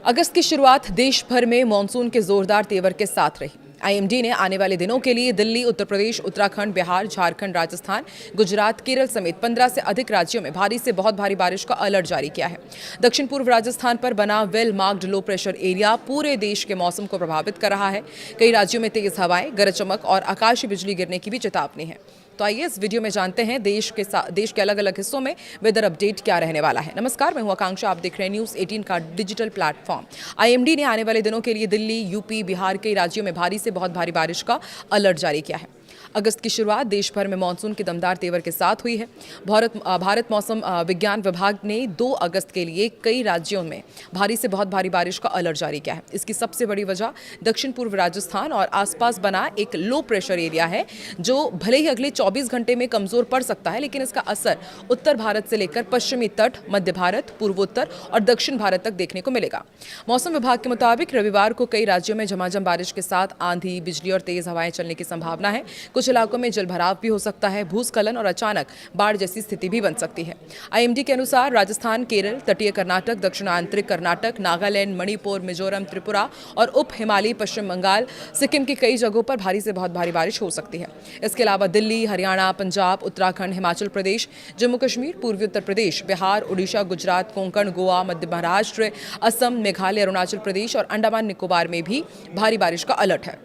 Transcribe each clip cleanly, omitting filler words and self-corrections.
अगस्त की शुरुआत देश भर में मानसून के जोरदार तेवर के साथ रही। आईएमडी ने आने वाले दिनों के लिए दिल्ली, उत्तर प्रदेश, उत्तराखंड, बिहार, झारखंड, राजस्थान, गुजरात, केरल समेत 15 से अधिक राज्यों में भारी से बहुत भारी बारिश का अलर्ट जारी किया है। दक्षिण पूर्व राजस्थान पर बना well marked low pressure area पूरे देश के मौसम को प्रभावित कर रहा है। कई राज्यों में तेज हवाएं, गरज चमक और आकाशीय बिजली गिरने की भी चेतावनी है। तो आइए इस वीडियो में जानते हैं देश के अलग अलग हिस्सों में वेदर अपडेट क्या रहने वाला है। नमस्कार, मैं हूं आकांक्षा, आप देख रहे हैं न्यूज़ 18 का डिजिटल प्लेटफॉर्म। आईएमडी ने आने वाले दिनों के लिए दिल्ली, यूपी, बिहार के राज्यों में भारी से बहुत भारी बारिश का अलर्ट जारी किया है। अगस्त की शुरुआत देश भर में मानसून के दमदार तेवर के साथ हुई है। भारत मौसम विज्ञान विभाग ने 2 अगस्त के लिए कई राज्यों में भारी से बहुत भारी बारिश का अलर्ट जारी किया है। इसकी सबसे बड़ी वजह दक्षिण पूर्व राजस्थान और आसपास बना एक लो प्रेशर एरिया है, जो भले ही अगले 24 घंटे में कमजोर पड़ सकता है, लेकिन इसका असर उत्तर भारत से लेकर पश्चिमी तट, मध्य भारत, पूर्वोत्तर और दक्षिण भारत तक देखने को मिलेगा। मौसम विभाग के मुताबिक रविवार को कई राज्यों में झमाझम बारिश के साथ आंधी, बिजली और तेज हवाएं चलने की संभावना है। कुछ इलाकों में जलभराव भी हो सकता है, भूस्खलन और अचानक बाढ़ जैसी स्थिति भी बन सकती है। आईएमडी के अनुसार राजस्थान, केरल, तटीय कर्नाटक, दक्षिण आंतरिक कर्नाटक, नागालैंड, मणिपुर, मिजोरम, त्रिपुरा और उप हिमालयी पश्चिम बंगाल, सिक्किम की कई जगहों पर भारी से बहुत भारी बारिश हो सकती है। इसके अलावा दिल्ली, हरियाणा, पंजाब, उत्तराखंड, हिमाचल प्रदेश, जम्मू कश्मीर, पूर्वी उत्तर प्रदेश, बिहार, उड़ीसा, गुजरात, कोंकण, गोवा, मध्य महाराष्ट्र, असम, मेघालय, अरुणाचल प्रदेश और अंडमान निकोबार में भी भारी बारिश का अलर्ट है।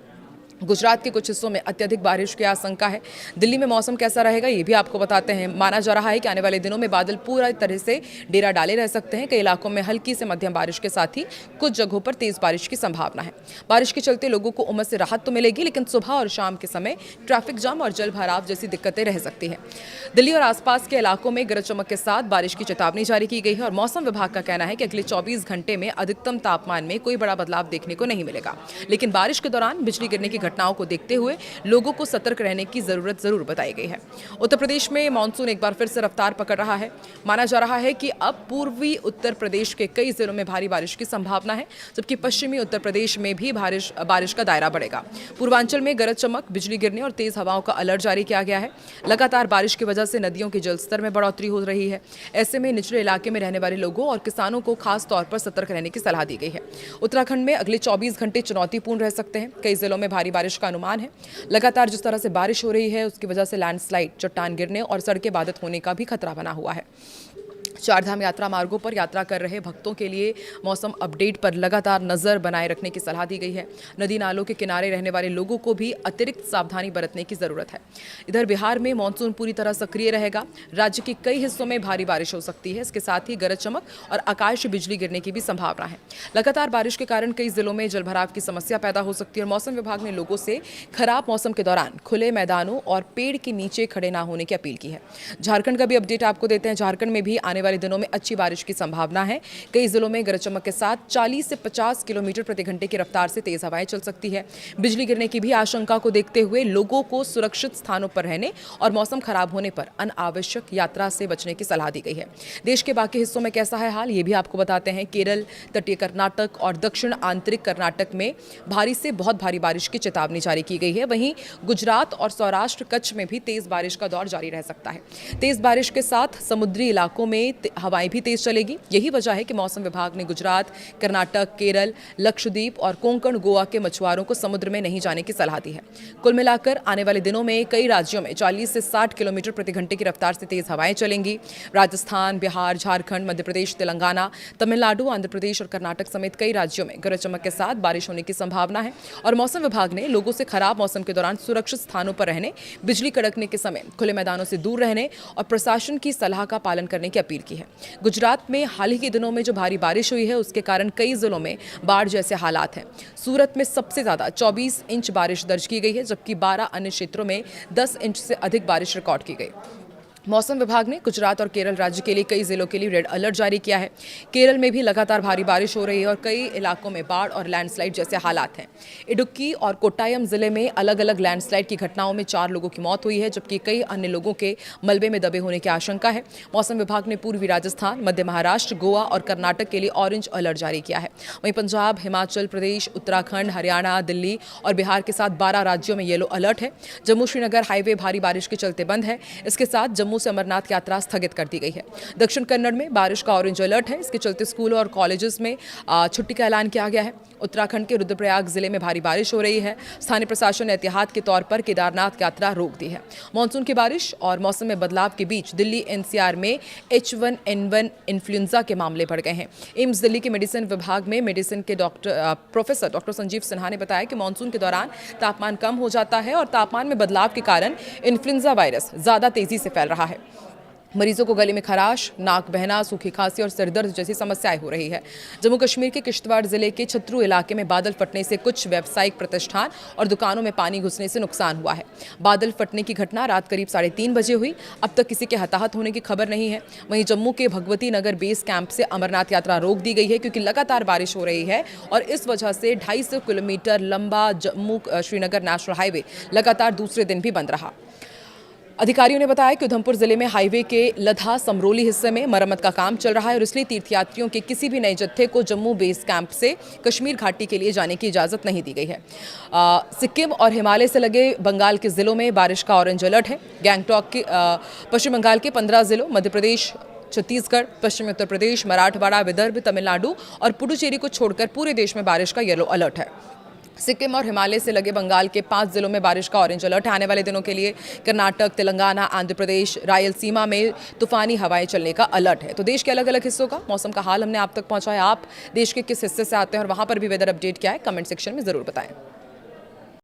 गुजरात के कुछ हिस्सों में अत्यधिक बारिश की आशंका है। दिल्ली में मौसम कैसा रहेगा ये भी आपको बताते हैं। माना जा रहा है कि आने वाले दिनों में बादल पूरी तरह से डेरा डाले रह सकते हैं। कई इलाकों में हल्की से मध्यम बारिश के साथ ही कुछ जगहों पर तेज बारिश की संभावना है। बारिश के चलते लोगों को उमस से राहत तो मिलेगी, लेकिन सुबह और शाम के समय ट्रैफिक जाम और जल भराव जैसी दिक्कतें रह सकती हैं। दिल्ली और आसपास के इलाकों में गरज चमक के साथ बारिश की चेतावनी जारी की गई है और मौसम विभाग का कहना है कि अगले 24 घंटे में अधिकतम तापमान में कोई बड़ा बदलाव देखने को नहीं मिलेगा, लेकिन बारिश के दौरान बिजली गिरने की घटनाओं को देखते हुए लोगों को सतर्क रहने की जरूरत जरूर बताई गई है। उत्तर प्रदेश में मानसून एक बार फिर से रफ्तार पकड़ रहा है। माना जा रहा है कि अब पूर्वी उत्तर प्रदेश के कई जिलों में भारी बारिश की संभावना है, जबकि पश्चिमी उत्तर प्रदेश में भी बारिश का दायरा बढ़ेगा। पूर्वांचल में गरज चमक, बिजली गिरने और तेज हवाओं का अलर्ट जारी किया गया है। लगातार बारिश की वजह से नदियों के जलस्तर में बढ़ोतरी हो रही है। ऐसे में निचले इलाके में रहने वाले लोगों और किसानों को खास तौर पर सतर्क रहने की सलाह दी गई है। उत्तराखंड में अगले 24 घंटे चुनौतीपूर्ण रह सकते हैं। कई जिलों में भारी बारिश का अनुमान है। लगातार जिस तरह से बारिश हो रही है उसकी वजह से लैंडस्लाइड, चट्टान गिरने और सड़कें बाधित होने का भी खतरा बना हुआ है। चारधाम यात्रा मार्गों पर यात्रा कर रहे भक्तों के लिए मौसम अपडेट पर लगातार नजर बनाए रखने की सलाह दी गई है। नदी नालों के किनारे रहने वाले लोगों को भी अतिरिक्त सावधानी बरतने की जरूरत है। इधर बिहार में मानसून पूरी तरह सक्रिय रहेगा। राज्य के कई हिस्सों में भारी बारिश हो सकती है। इसके साथ ही गरज चमक और आकाशीय बिजली गिरने की भी संभावना है। लगातार बारिश के कारण कई जिलों में जलभराव की समस्या पैदा हो सकती है और मौसम विभाग ने लोगों से खराब मौसम के दौरान खुले मैदानों और पेड़ के नीचे खड़े न होने की अपील की है। झारखंड का भी अपडेट आपको देते हैं। झारखंड में भी आने वाले दिनों में अच्छी बारिश की संभावना है। कई जिलों में गरज चमक के साथ 40 से 50 किलोमीटर प्रति घंटे की रफ्तार से तेज हवाएं चल सकती है। बिजली गिरने की भी आशंका को देखते हुए लोगों को सुरक्षित स्थानों पर रहने और मौसम खराब होने पर अनावश्यक यात्रा से बचने की सलाह दी गई है। देश के बाकी हिस्सों में कैसा है हाल, ये भी आपको बताते हैं। केरल, तटीय कर्नाटक और दक्षिण आंतरिक कर्नाटक में भारी से बहुत भारी बारिश की चेतावनी जारी की गई है। वहीं गुजरात और सौराष्ट्र, कच्छ में भी तेज बारिश का दौर जारी रह सकता है। तेज बारिश के साथ समुद्री इलाकों में हवाएं भी तेज चलेगी। यही वजह है कि मौसम विभाग ने गुजरात, कर्नाटक, केरल, लक्षद्वीप और कोंकण, गोवा के मछुआरों को समुद्र में नहीं जाने की सलाह दी है। कुल मिलाकर आने वाले दिनों में कई राज्यों में 40 से 60 किलोमीटर प्रति घंटे की रफ्तार से तेज हवाएं चलेंगी। राजस्थान, बिहार, झारखंड, मध्य प्रदेश, तेलंगाना, तमिलनाडु, आंध्र प्रदेश और कर्नाटक समेत कई राज्यों में गरज चमक के साथ बारिश होने की संभावना है और मौसम विभाग ने लोगों से खराब मौसम के दौरान सुरक्षित स्थानों पर रहने, बिजली कड़कने के समय खुले मैदानों से दूर रहने और प्रशासन की सलाह का पालन करने की अपील की है। गुजरात में हाल ही के दिनों में जो भारी बारिश हुई है उसके कारण कई जिलों में बाढ़ जैसे हालात हैं। सूरत में सबसे ज्यादा 24 इंच बारिश दर्ज की गई है, जबकि 12 अन्य क्षेत्रों में 10 इंच से अधिक बारिश रिकॉर्ड की गई। मौसम विभाग ने गुजरात और केरल राज्य के लिए कई जिलों के लिए रेड अलर्ट जारी किया है। केरल में भी लगातार भारी बारिश हो रही है और कई इलाकों में बाढ़ और लैंडस्लाइड जैसे हालात हैं। इडुक्की और कोट्टायम जिले में अलग अलग लैंडस्लाइड की घटनाओं में 4 लोगों की मौत हुई है, जबकि कई अन्य लोगों के मलबे में दबे होने की आशंका है। मौसम विभाग ने पूर्वी राजस्थान, मध्य महाराष्ट्र, गोवा और कर्नाटक के लिए ऑरेंज अलर्ट जारी किया है। वहीं पंजाब, हिमाचल प्रदेश, उत्तराखंड, हरियाणा, दिल्ली और बिहार के साथ 12 राज्यों में येलो अलर्ट है। जम्मू श्रीनगर हाईवे भारी बारिश के चलते बंद है। इसके साथ जम्मू जम्मू से अमरनाथ यात्रा स्थगित कर दी गई है। दक्षिण कन्नड़ में बारिश का ऑरेंज अलर्ट है। इसके चलते स्कूलों और कॉलेजेस में छुट्टी का ऐलान किया गया है। उत्तराखंड के रुद्रप्रयाग जिले में भारी बारिश हो रही है। स्थानीय प्रशासन ने एहतियात के तौर पर केदारनाथ यात्रा रोक दी है। मानसून की बारिश और मौसम में बदलाव के बीच दिल्ली एनसीआर में H1N1 इन्फ्लुएंजा के मामले बढ़ गए हैं। एम्स दिल्ली के मेडिसिन विभाग में मेडिसिन के प्रोफेसर डॉक्टर संजीव सिन्हा ने बताया कि मानसून के दौरान तापमान कम हो जाता है और तापमान में बदलाव के कारण इन्फ्लुएंजा वायरस ज्यादा तेजी से फैल रहा है। मरीजों को गले में खराश, नाक बहना, सूखी खांसी और सिरदर्द जैसी समस्याएं हो रही है। जम्मू कश्मीर के किश्तवाड़ जिले के छतरू इलाके में बादल फटने से कुछ व्यावसायिक प्रतिष्ठान और दुकानों में पानी घुसने से नुकसान हुआ है। बादल फटने की घटना रात करीब 3:30 बजे हुई। अब तक किसी के हताहत होने की खबर नहीं है। वहीं जम्मू के भगवती नगर बेस कैंप से अमरनाथ यात्रा रोक दी गई है क्योंकि लगातार बारिश हो रही है और इस वजह से 250 किलोमीटर लंबा जम्मू श्रीनगर नेशनल हाईवे लगातार दूसरे दिन भी बंद रहा। अधिकारियों ने बताया कि उधमपुर जिले में हाईवे के लधा समरोली हिस्से में मरम्मत का काम चल रहा है और इसलिए तीर्थयात्रियों के किसी भी नए जत्थे को जम्मू बेस कैंप से कश्मीर घाटी के लिए जाने की इजाज़त नहीं दी गई है। सिक्किम और हिमालय से लगे बंगाल के जिलों में बारिश का ऑरेंज अलर्ट है। गैंगटॉक के पश्चिम बंगाल के 15 जिलों, मध्य प्रदेश, छत्तीसगढ़, पश्चिमी उत्तर प्रदेश, मराठवाड़ा, विदर्भ, तमिलनाडु और पुडुचेरी को छोड़कर पूरे देश में बारिश का येलो अलर्ट है। सिक्किम और हिमालय से लगे बंगाल के 5 जिलों में बारिश का ऑरेंज अलर्ट है। आने वाले दिनों के लिए कर्नाटक, तेलंगाना, आंध्र प्रदेश, रायलसीमा में तूफानी हवाएं चलने का अलर्ट है। तो देश के अलग अलग हिस्सों का मौसम का हाल हमने आप तक पहुंचाया। आप देश के किस हिस्से से आते हैं और वहां पर भी वेदर अपडेट क्या है, कमेंट सेक्शन में जरूर बताएं।